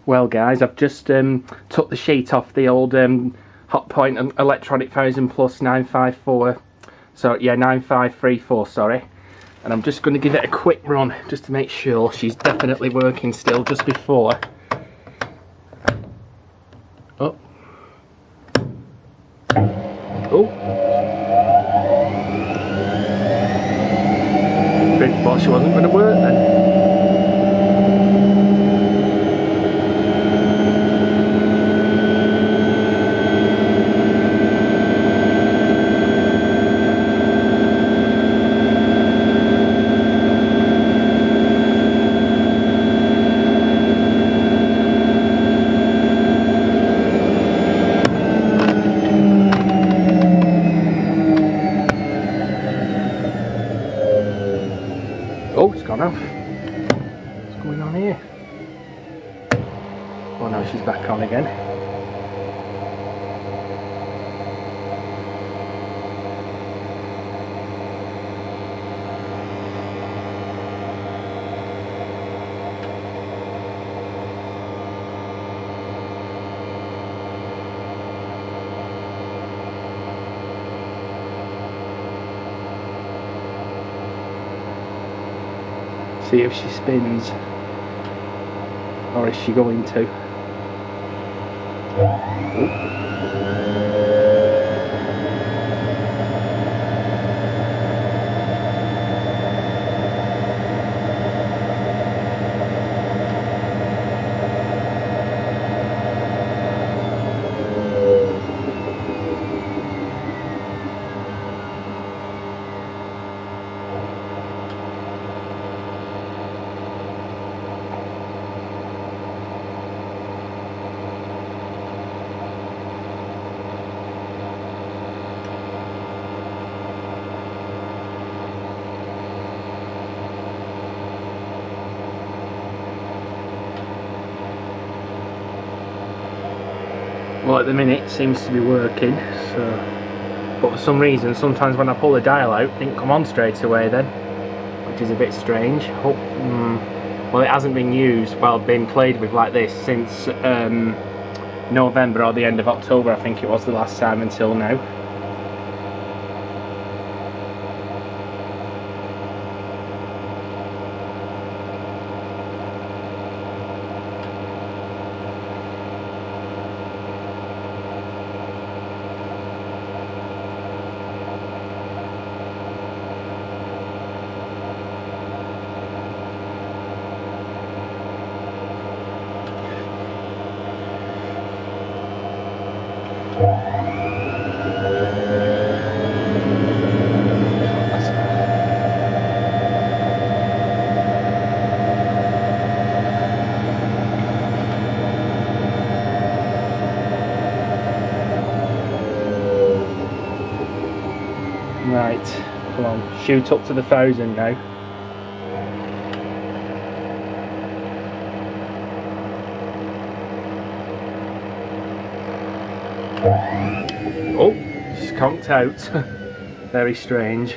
Well guys, I've just took the sheet off the old Hotpoint Electronic 1000 Plus 954, so yeah, 9534, sorry, and I'm just going to give it a quick run just to make sure she's definitely working still just before. Oh. Oh. Well, she wasn't going to work then. Oh, it's gone off. What's going on here? Oh no, she's back on again. See if she spins, or is she going to? Ooh. Well, at the minute it seems to be working, so, but for some reason sometimes when I pull the dial out it didn't come on straight away then, which is a bit strange. Well, it hasn't been used, well, been played with like this since November or the end of October, I think it was the last time, until now. Right, come on, shoot up to the 1000 now. Oh, she's conked out. Very strange.